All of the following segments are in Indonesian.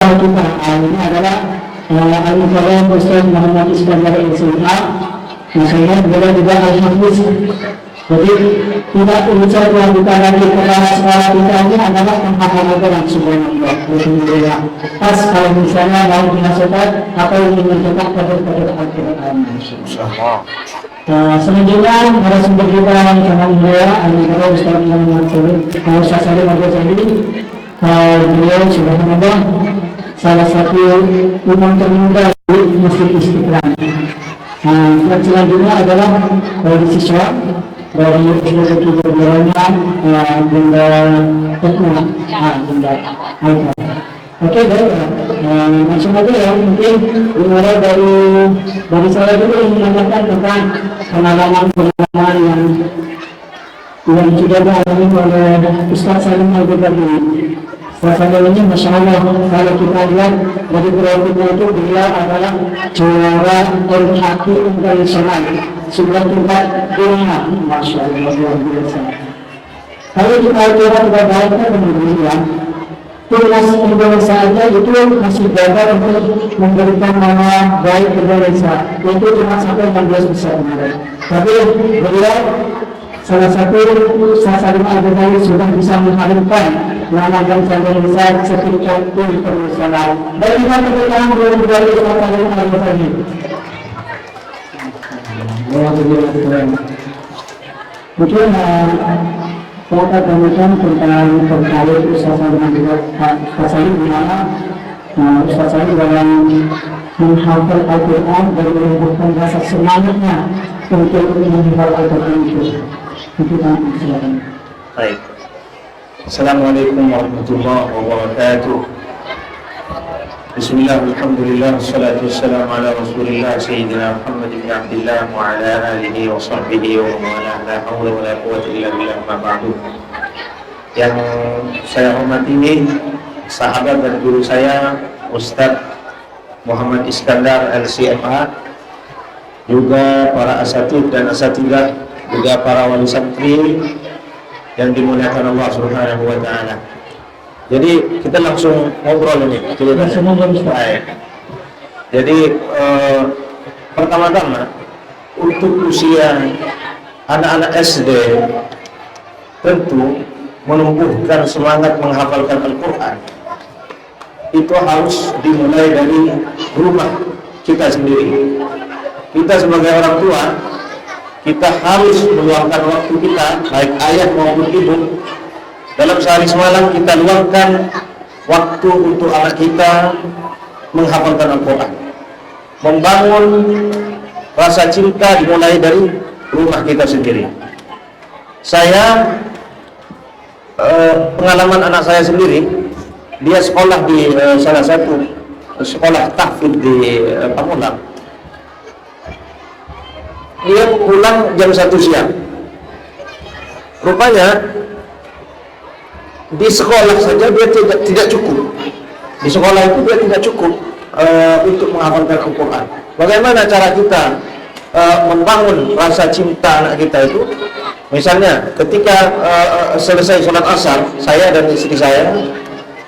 kita ini adalah Al-Mukarram Ustaz Muhammad Iskandar LCA. Saya beliau juga Al-Hafiz. Jadi tidak urusan yang kita lagi kepada sekolah kita ini adalah menghafal Al-Quran subhanallah. Alhamdulillah. Pas kalau misalnya mau dimasukkan apa yang dimasukkan pada Al-Quran. Selanjutnya narasumber kita yang sangat mulia Al-Mukarram Ustaz Muhammad Ustaz Salim Abdul Salim. Beliau subhanallah salah satu imam termuda di Masjid Istiqlal. Dan selanjutnya adalah dari siswa dari Universitas Kejuruan Bunda Tekno Bunda Aika. Oke, baik. Langsung aja ya, mungkin dimulai dari saya dulu yang menanyakan tentang pengalaman yang sudah dialami oleh Ustaz Salim Al-Ghazali. Rasanya ini Masya Allah, kalau kita lihat dari profilnya itu dia adalah juara terhati internasional 94 dunia. Masya Allah, luar biasa. Kalau kita lihat baik-baiknya kemudian timnas Indonesia aja itu masih gagal untuk memberikan nama baik Indonesia, itu cuma sampai 16 besar kemarin. Tapi beliau salah satu Salim Al-Ghazali sudah bisa mengharumkan nama bangsa Indonesia seketika internasional. Bagaimana kita dari Salim Al-Ghazali? Mungkin kita tanyakan tentang terkait Ustaz Salim Al-Ghazali di mana Ustaz Salim dalam menghafal Al-Quran dan menumbuhkan rasa semangatnya untuk menghafal Al-Quran itu. Baik. Assalamualaikum warahmatullahi wabarakatuh. Bismillah, alhamdulillah, wassalatu wassalamu ala rasulillah Sayyidina Muhammad ibn Abdillah wa ala alihi wa sahbihi wa ala la hawla wa la quwwata illa billah ma ba'du. Yang saya hormati sahabat dan guru saya Ustaz Muhammad Iskandar LCMA, juga para asatid dan asatidah, juga para wali santri yang dimuliakan Allah Subhanahu wa taala. Jadi kita langsung ngobrol ini. Jadi pertama-tama untuk usia anak-anak SD tentu menumbuhkan semangat menghafalkan Al-Quran itu harus dimulai dari rumah kita sendiri. Kita sebagai orang tua, kita harus meluangkan waktu kita, baik ayah maupun ibu. Dalam sehari semalam kita luangkan waktu untuk anak kita menghafalkan Al-Quran. Membangun rasa cinta dimulai dari rumah kita sendiri. Saya pengalaman anak saya sendiri, dia sekolah di salah satu sekolah tahfidz di Pamulang. Dia pulang jam 1 siang. Rupanya di sekolah saja dia tidak cukup. Di sekolah itu dia tidak cukup untuk menghafalkan Al-Quran. Bagaimana cara kita membangun rasa cinta anak kita itu? Misalnya ketika selesai sholat asar, saya dan istri saya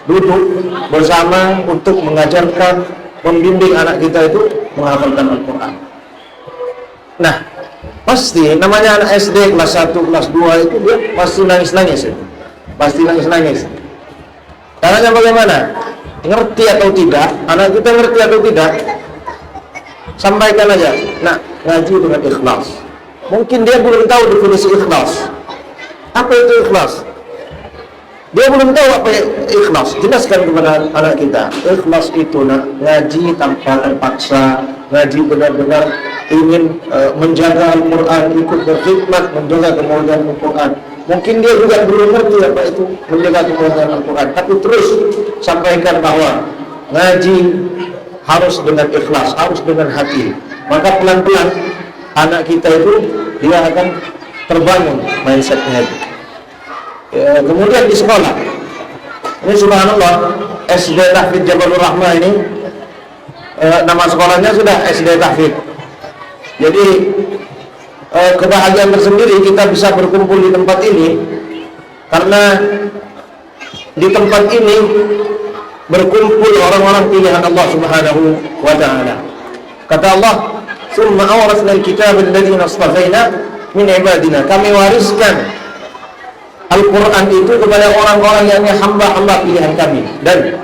duduk bersama untuk mengajarkan, membimbing anak kita itu menghafalkan Al-Quran. Nah, pasti namanya anak SD kelas 1, kelas 2 itu dia pasti nangis-nangis itu. Pasti nangis-nangis. Caranya bagaimana? Ngerti atau tidak? Anak kita ngerti atau tidak? Sampaikan aja. Nah, ngaji dengan ikhlas. Mungkin dia belum tahu definisi ikhlas. Apa itu ikhlas? Dia belum tahu apa ikhlas. Jelaskan kepada anak kita. Ikhlas itu ngaji tanpa terpaksa, ngaji benar-benar ingin menjaga Al-Quran, ikut berkhidmat menjaga kemuliaan Al-Quran. Mungkin dia juga belum ngerti apa itu menjaga kemuliaan Al-Quran, tapi terus sampaikan bahwa ngaji harus dengan ikhlas, harus dengan hati. Maka pelan-pelan anak kita itu dia akan terbangun mindsetnya itu. Kemudian di sekolah ini subhanallah, SD Tahfidz Jabalur Rahmah ini nama sekolahnya sudah SD Tahfidz. Jadi kebahagiaan tersendiri kita bisa berkumpul di tempat ini, karena di tempat ini berkumpul orang-orang pilihan Allah Subhanahu wa taala. Kata Allah, "Tsumma awrasna al-kitaba alladziina istafaina min ibadina." Kami wariskan Al-Quran itu kepada orang-orang yang hamba-hamba pilihan kami. Dan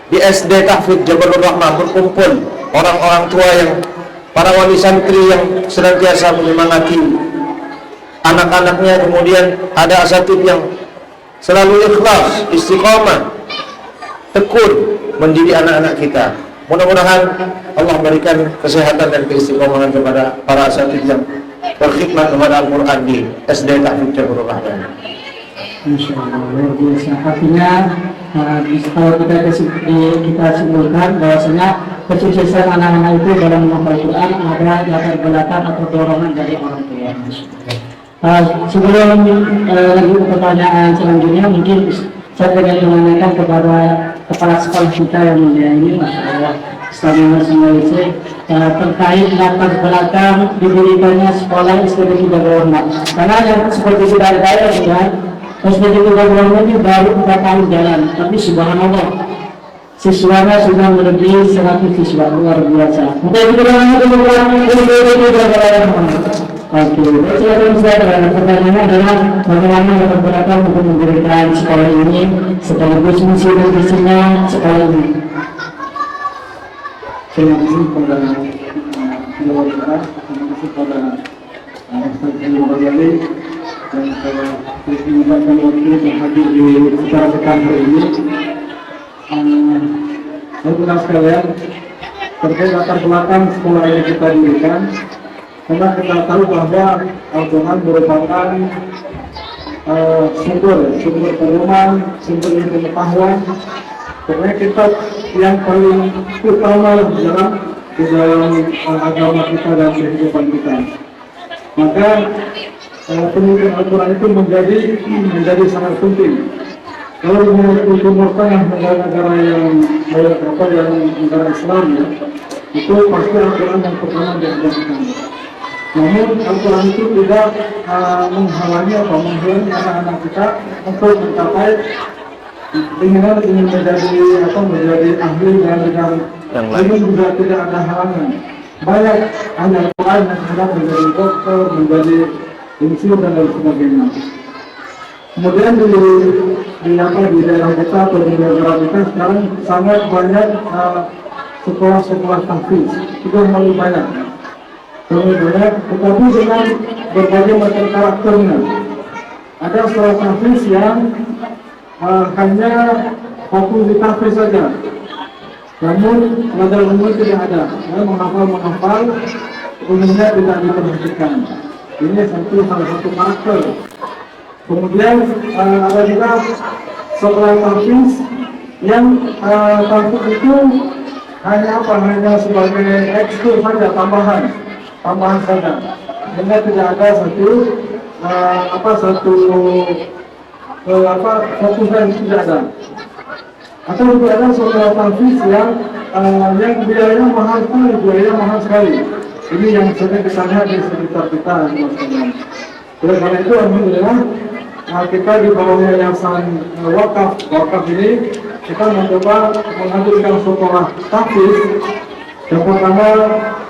di SD Tahfidz Jabalur Rahmah berkumpul orang-orang tua yang para wali santri yang senantiasa menyemangati anak-anaknya. Kemudian ada asatidz yang selalu ikhlas, istiqamah, tekun mendidik anak-anak kita. Mudah-mudahan Allah memberikan kesehatan dan keistiqomahan kepada para asatidz yang berkhidmat kepada Al-Quran di SD Tahfidz Jabalur Rahmah. Masya Allah, luar biasa. Artinya, kalau kita simpulkan bahwasanya kesuksesan anak-anak itu dalam menghafal Quran ada latar belakang atau dorongan dari orang tua. Sebelum lanjut ke pertanyaan selanjutnya, mungkin saya ingin menanyakan kepada kepala sekolah kita yang mulia ini, Masya Allah, Ustaz Malaysia, terkait latar belakang didirikannya sekolah SDT Jabalur Rahmah. Karena yang seperti sudah ada ya, SDT Jabalur Rahmah ini baru 4 tahun jalan, tapi subhanallah siswanya sudah melebihi 100 siswa, luar biasa. Mungkin kita lanjut ke Oke, silakan Ustaz. Pertanyaannya adalah bagaimana latar belakang untuk mendirikan sekolah ini sekaligus misi dan visinya sekolah ini. Terima kasih kepada Jawa Barat, terima kasih kepada Ustaz Jawa Barat dan kepada pimpinan dan wakil yang hadir di acara kita hari ini. Teman-teman sekalian, terkait latar belakang sekolah yang kita dirikan, karena kita tahu bahwa Al-Quran merupakan sumber pedoman, sumber pengetahuan, pokoknya kitab yang paling utama di dalam agama kita dan kehidupan kita. Maka pendidikan Al-Quran itu menjadi sangat penting. Kalau di Timur Tengah, negara-negara yang negara Islam ya, itu pasti Al-Quran yang pertama diajarkan. Namun Al-Quran itu tidak menghalangi anak-anak kita untuk mencapai ingin menjadi ahli dalam bidang ini, juga tidak ada halangan. Banyak hanya Al-Quran yang hendak menjadi dokter, menjadi insinyur dan lain sebagainya. Kemudian di daerah kita atau di negara kita sekarang sangat banyak sekolah-sekolah tahfidz, itu mulai banyak. Tetapi dengan berbagai macam karakternya. Ada sekolah tahfidz yang hanya fokus di tahfidz saja, namun belajar umum tidak ada, menghafal umumnya tidak diperhatikan. Ini salah satu karakter. Kemudian ada juga sekolah tahfidz yang tahfidz itu hanya sebagai ekskul saja, tambahan saja, sehingga tidak ada fokus yang tidak ada. Atau juga ada sekolah tahfidz yang biayanya mahal sekali. Ini yang sering kita lihat di sekitar kita. Oleh karena itu, alhamdulillah, kita di bawah yayasan wakaf ini kita mencoba menghadirkan sekolah tahfidz yang pertama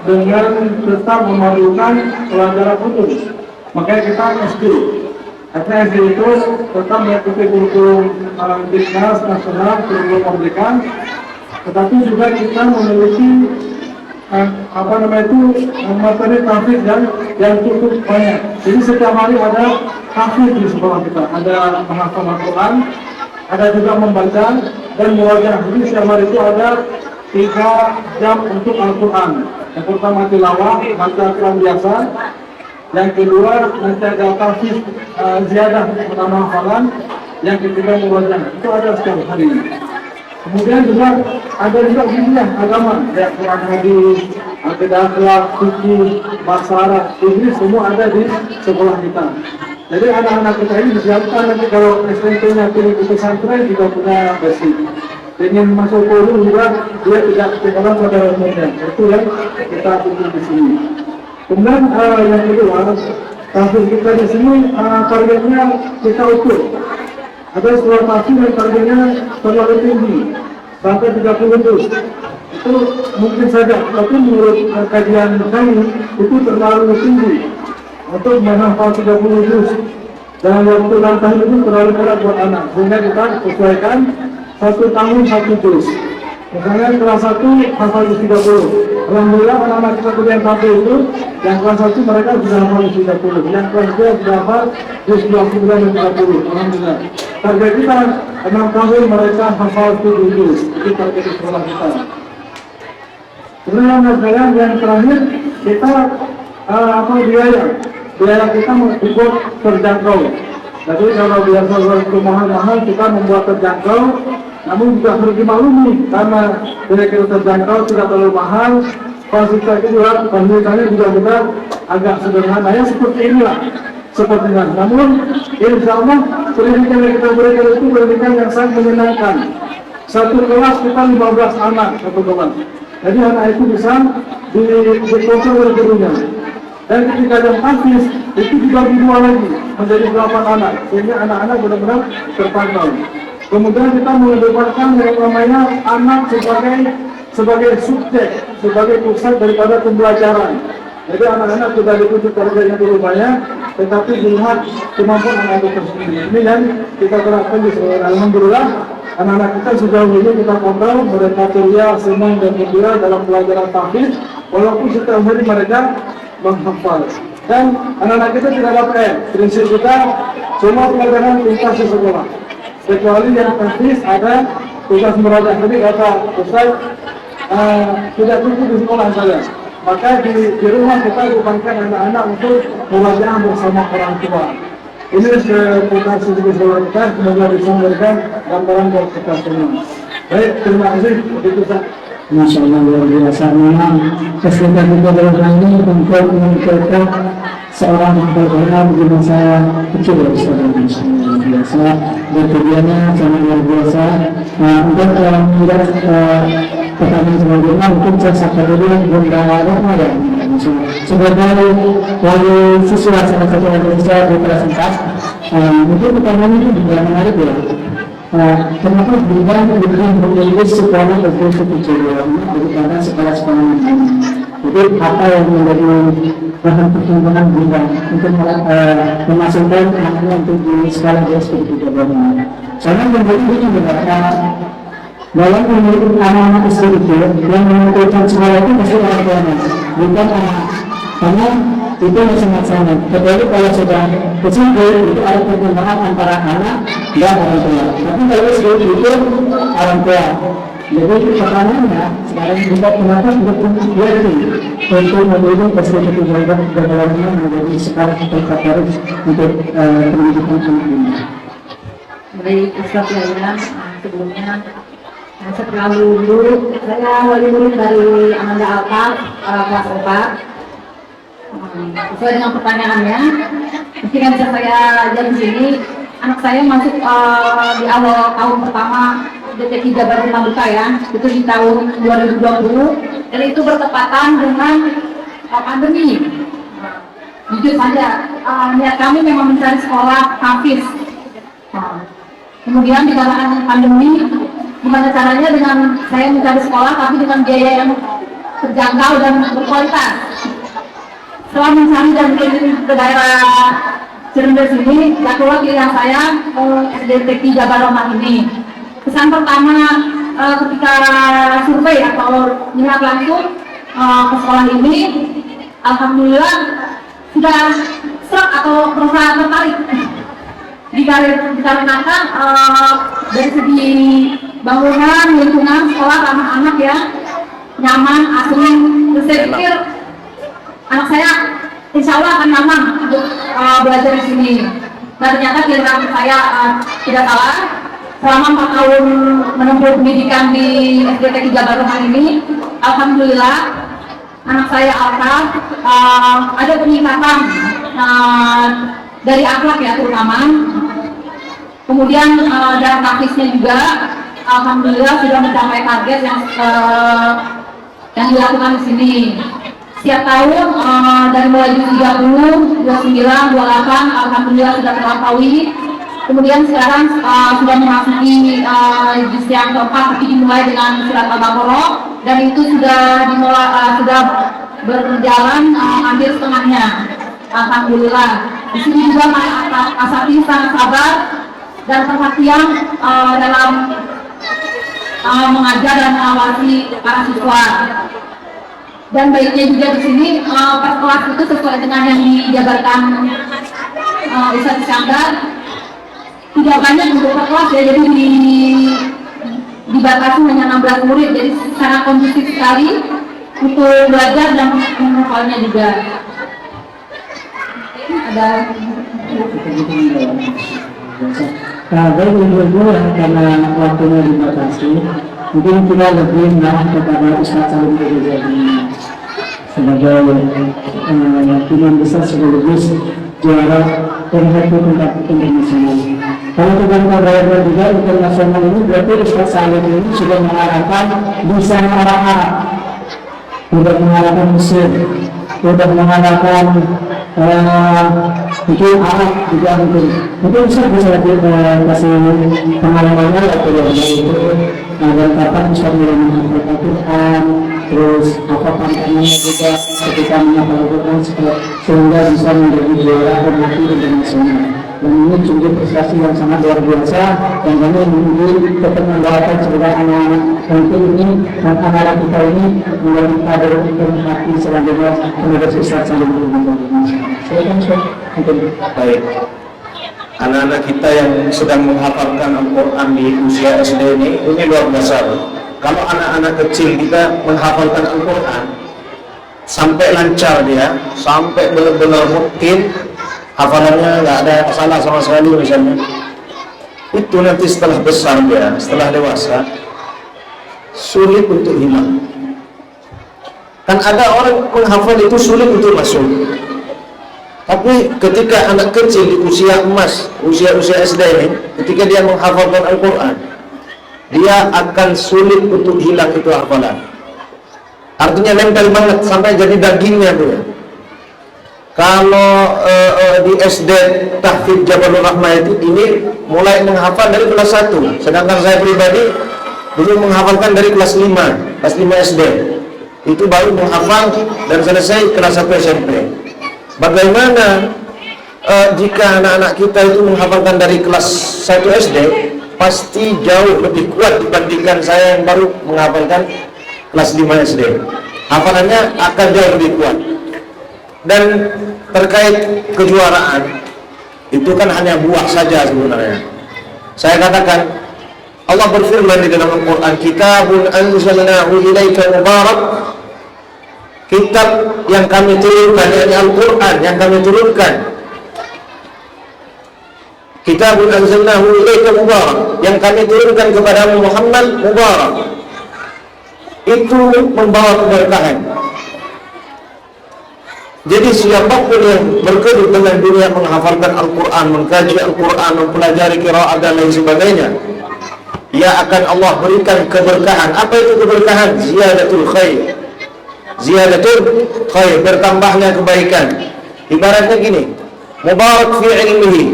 dengan tetap memadukan pelajaran umum. Makanya kita SD. Karena SD itu tetap mengikuti kurikulum Dinas Nasional, kurikulum Merdeka, tetapi juga kita memiliki materi tahfidz yang cukup banyak. Jadi setiap hari ada tahfidz di sekolah kita, ada menghafal Al-Quran, ada juga membaca dan murojaah. Jadi setiap hari itu ada 3 jam untuk Al-Quran. Yang pertama tilawah, baca Al-Quran biasa. Yang kedua nanti ada tahfidz ziyadah, menambah hafalan. Yang ketiga murojaah. Itu ada setiap hari. Kemudian juga ada juga bimbingan agama, kayak Quran hadis, akidah akhlak, fikih, bahasa Arab, ini semua ada di sekolah kita. Jadi anak-anak kita ini disiapkan nanti kalau SMP-nya pilih ke pesantren juga punya basic. Ingin masuk kuliah juga dia tidak ketinggalan pada umumnya. Itu yang kita tunggu di sini. Kemudian yang kedua, tahfidz kita di sini targetnya kita ukur. Ada sekolah tahfidz yang targetnya terlalu tinggi, sampai 30 juz. Itu mungkin saja, tapi menurut kajian kami itu terlalu tinggi untuk menghafal 30 juz. Dan waktu 6 tahun itu terlalu berat buat anak, sehingga kita sesuaikan 1 tahun 1 juz. Misalnya kelas 1 hafal juz 30. Alhamdulillah anak-anak kita yang sampai itu, yang kelas 1 mereka sudah hafal juz 30, yang kelas 2 sudah hafal juz 29 dan 30. Alhamdulillah. Target kita 6 tahun mereka hafal 7 juz. Itu target di sekolah kita. Kemudian yang terakhir kita biaya kita membuat terjangkau. Jadi kalau biasa itu mahal-mahal, kita membuat terjangkau, namun juga harus dimaklumi karena biaya kita terjangkau tidak terlalu mahal. Fasilitasnya juga kita agak sederhana ya, seperti inilah. Sepertinya. Namun insya Allah pendidikan yang kita berikan itu pendidikan yang sangat menyenangkan. Satu kelas kita 15 anak satu kelas. Jadi anak itu bisa dikelompok oleh gurunya. Dan ketika ada habis, itu dibagi 2 lagi menjadi 8 anak, sehingga anak-anak benar-benar terpantau. Kemudian kita mengedepankan yang namanya anak sebagai subjek, sebagai pusat daripada pembelajaran. Jadi anak-anak sudah ditunjuk targetnya dulu banyak, tetapi dilihat kemampuan anak itu tersendiri. Ini yang kita terapkan di sekolah. Alhamdulillah, anak-anak kita sejauh ini kita kontrol, mereka ceria, senang dan gembira dalam pelajaran tahfiz, walaupun setiap hari mereka menghafal. Dan anak-anak kita tidak ada PR. Prinsip kita semua pelajaran tuntas di sekolah, kecuali yang tahfiz ada tugas merajaah. Jadi kata Ustaz, tidak cukup di sekolah saja. Maka di rumah kita upayakan anak-anak untuk merajaah bersama orang tua. Ini kita sedikit sekolah kita, semoga bisa memberikan gambaran buat kita semua. Baik, terima kasih. Begitu Ustaz. Masya Allah, luar biasa. Memang kesulitan kita dalam ini untuk mengumpulkan seorang pembelajar di masa kecil ya, Masya Allah, luar biasa. Dan tujuannya sangat luar biasa. Untuk melihat pertanyaan sebelumnya, mungkin saya sampaikan dulu Bunda Rahma ya. Sebagai wali siswa salah satu Indonesia di kelas 4, mungkin pertanyaan itu juga menarik ya. Kenapa bidang memilih sekolah begitu kecil daripada sekolah-sekolah lain? Jadi apa yang menjadi bahan pertimbangan bidang untuk memasukkan anaknya untuk di sekolah SD juga banyak. Soalnya menurut ini benar, dalam memilih anak-anak SD itu yang menentukan sekolah itu pasti orang tuanya, bukan anak. Karena itu sangat sangat. Kecuali kalau sudah kecil itu ada pertimbangan antara anak dan orang tua. Tapi kalau sudah itu orang tua. Jadi pertanyaannya sekarang kita kenapa tidak berhenti untuk memilih SD ketiga dan menjadi sekarang tertarik untuk pendidikan anak ini. Baik, Ustaz ya, sebelumnya setelah dulu saya wali murid dari Amanda Alta kelas 4. Sesuai dengan pertanyaannya, mungkin yang bisa saya jawab di sini, anak saya masuk di awal tahun pertama DT3 baru buka ya, itu di tahun 2020, dan itu bertepatan dengan pandemi. Jujur saja, niat kami memang mencari sekolah tahfiz. Kemudian di kalangan pandemi, gimana caranya dengan saya mencari sekolah tapi dengan biaya yang terjangkau dan berkualitas. Setelah mencari dan ke daerah Cirende sini, keluar pilihan saya SDT 3 Baromah ini. Kesan pertama ketika survei atau melihat langsung ke sekolah ini, alhamdulillah sudah serak atau merasa tertarik. Dikarenakan dari segi bangunan, lingkungan sekolah ramah anak ya, nyaman, asri. Saya pikir anak saya insya Allah akan nyaman untuk belajar di sini. Dan ternyata pilihan saya tidak salah. Selama 4 tahun menempuh pendidikan di SDT 3 Baromah ini, alhamdulillah anak saya Alka ada peningkatan dari akhlak ya terutama. Kemudian dalam tahfiznya juga alhamdulillah sudah mencapai target yang dilakukan di sini. Setiap tahun dari mulai 30, 29, 28 alhamdulillah sudah terlampaui. Kemudian sekarang sudah memasuki juz yang keempat, tapi dimulai dengan surat Al-Baqarah, dan itu sudah sudah berjalan hampir setengahnya. Alhamdulillah. Di sini juga Pak Asati sangat sabar dan perhatian dalam mengajar dan mengawasi para siswa. Dan baiknya juga di sini per kelas itu sesuai dengan yang dijabarkan Ustaz Iskandar, tidak banyak untuk per kelas ya, jadi dibatasi hanya 16 murid, jadi sangat kondusif sekali untuk belajar dan menghafalnya juga. Ada baik ibu-ibu, karena waktunya dibatasi, mungkin kita lebih mengarah kepada Ustaz Salim Ghazali sebagai imam besar sekaligus juara peringkat tingkat internasional. Kalau kita berada juga internasional ini, berarti Ustaz Salim ini sudah mengarahkan bisa orang Arab, sudah mengarahkan Mesir, sudah mengarahkan itu Arab juga mungkin bisa kasih pengalamannya atau yang itu agar kapan bisa mulai menghafal Quran, terus apa pantangannya juga ketika menghafal Quran sehingga bisa menjadi juara peringkat internasional. Dan ini sungguh prestasi yang sangat luar biasa, dan kami ingin tetap mendoakan sebagai anak-anak mungkin ini dan anak-anak kita ini menjadi kader hati selanjutnya penerus Ustaz Salim Ghazali. Baik, anak-anak kita yang sedang menghafalkan Al-Quran di usia SD ini luar biasa. Kalau anak-anak kecil kita menghafalkan Al-Quran sampai lancar dia, sampai benar-benar mungkin hafalannya nggak ada salah sama sekali misalnya, itu nanti setelah besar dia, setelah dewasa sulit untuk hilang. Kan ada orang menghafal itu sulit untuk masuk, tapi ketika anak kecil di usia emas, usia SD ini, ketika dia menghafalkan Al-Quran, dia akan sulit untuk hilang itu hafalan. Artinya nempel banget sampai jadi dagingnya tuh ya. Kalau di SD Tahfidz Jabalur Rahmah itu ini mulai menghafal dari kelas 1, sedangkan saya pribadi dulu menghafalkan dari kelas 5 SD. Itu baru menghafal dan selesai kelas 1 SMP. Bagaimana jika anak-anak kita itu menghafalkan dari kelas 1 SD, pasti jauh lebih kuat dibandingkan saya yang baru menghafalkan kelas 5 SD. Hafalannya akan jauh lebih kuat. Dan terkait kejuaraan, itu kan hanya buah saja sebenarnya. Saya katakan, Allah berfirman di dalam Al-Quran, Kitabun anzalnahu ilaika mubarak, kitab yang kami turunkan, yakni Al-Quran yang kami turunkan. Kitabun anzalnahu ilaika mubarak, yang kami turunkan kepada Muhammad mubarak, itu membawa keberkahan. Jadi siapapun yang berkedut dengan dunia menghafalkan Al-Quran, mengkaji Al-Quran, mempelajari qiraat dan lain sebagainya, ia akan Allah berikan keberkahan. Apa itu keberkahan? Ziyadatul khair. Ziyadatul khair, bertambahnya kebaikan. Ibaratnya gini, mubarak fi ilmihi,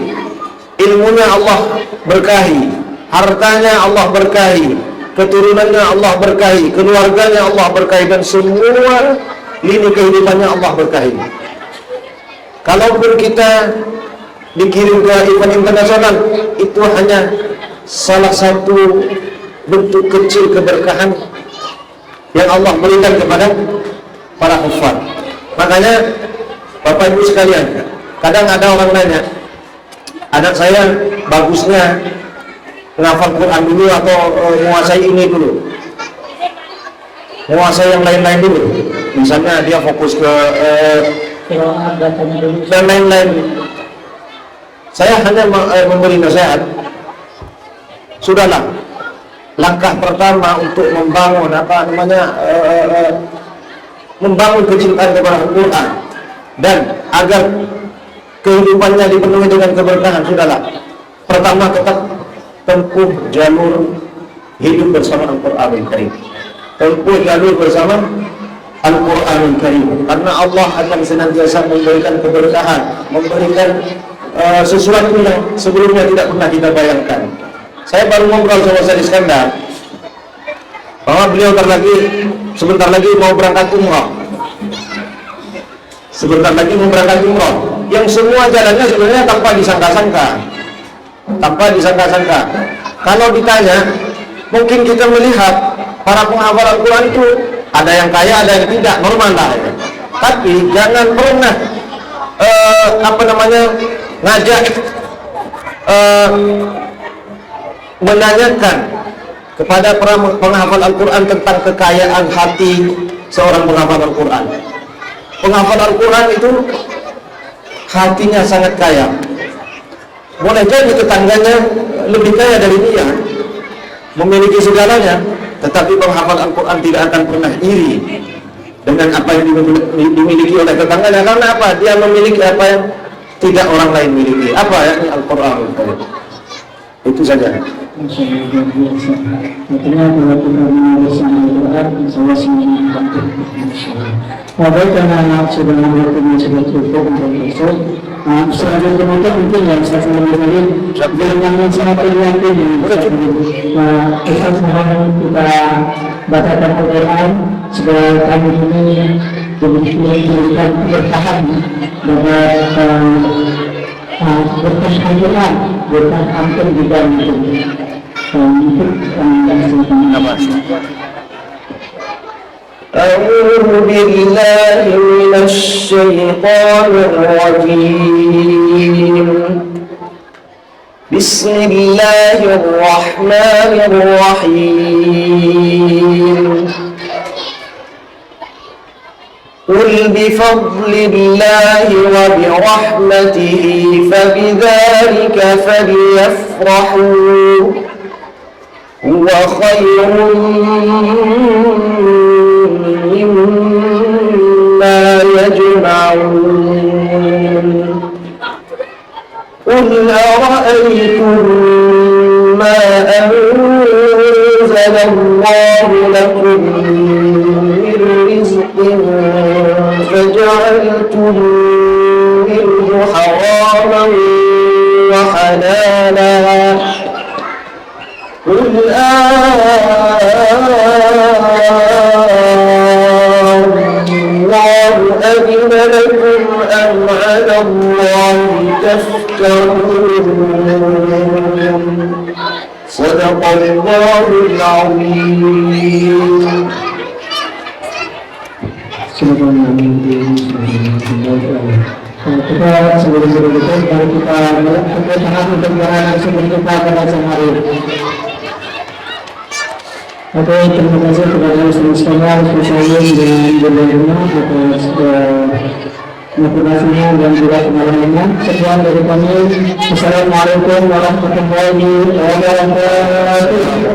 ilmunya Allah berkahi, hartanya Allah berkahi, keturunannya Allah berkahi, keluarganya Allah berkahi, dan semua lini kehidupannya Allah berkahi. Kalaupun kita dikirim ke event internasional, itu hanya salah satu bentuk kecil keberkahan yang Allah berikan kepada para hufaz. Makanya Bapak Ibu sekalian, kadang ada orang nanya, anak saya bagusnya menghafal Quran dulu atau menguasai ini dulu, menguasai yang lain-lain dulu, misalnya dia fokus ke dan lain-lain. Saya hanya memberi nasihat, sudahlah, langkah pertama untuk membangun membangun kecintaan kepada Al-Quran dan agar kehidupannya dipenuhi dengan keberkahan, sudahlah, pertama tetap tempuh jalur hidup bersama Al-Quranul Karim. Tempuh jalur bersama Al-Quranul Karim, karena Allah akan senantiasa memberikan keberkahan, memberikan sesuatu yang sebelumnya tidak pernah kita bayangkan. Saya baru ngobrol sama Ustaz Iskandar bahwa beliau sebentar lagi mau berangkat umrah. Sebentar lagi mau berangkat umrah. Yang semua jalannya sebenarnya tanpa disangka-sangka. Tanpa disangka-sangka. Kalau ditanya, mungkin kita melihat para penghafal Al-Quran itu ada yang kaya, ada yang tidak, normal lah ya. Tapi jangan pernah ngajak menanyakan kepada para penghafal Al-Quran tentang kekayaan hati seorang penghafal Al-Quran. Penghafal Al-Quran itu hatinya sangat kaya. Boleh jadi tetangganya lebih kaya dari dia, memiliki segalanya, tetapi penghafal Al-Quran tidak akan pernah iri dengan apa yang dimiliki oleh tetangganya. Karena apa? Dia memiliki apa yang tidak orang lain miliki. Apa ya? Al-Quran. Itu saja. Masyaallah, luar biasa. Artinya kalau kita bersama Al-Quran, insya Allah semuanya membantu. Baik, karena sudah waktunya sudah cukup untuk besok. Selanjutnya mungkin yang saya sebelum kembali dengan sangat terganti Ustaz mohon kita bacakan Al-Quran supaya kami ini diberikan bertahan dapat bertahan bukan hampir juga untuk أعوذ بالله من الشيطان الرجيم بسم الله الرحمن الرحيم قل بفضل الله وبرحمته فبذلك فليفرحوا هو خير مما يجمعون قل أرأيتم ما أنزل الله لكم من رزق فجعلتم منه حراما وحلالا قل الله أذن لكم أم على الله تفترون صدق الله العظيم. Kita sebelum berikut kalau kita melakukan sangat untuk berada sebelum kita pada hari. Oke, terima kasih kepada Ustaz Iskandar Al-Fasawi dan Beliau atas informasinya dan juga pengalamannya. Sekian dari kami. Assalamualaikum warahmatullahi wabarakatuh.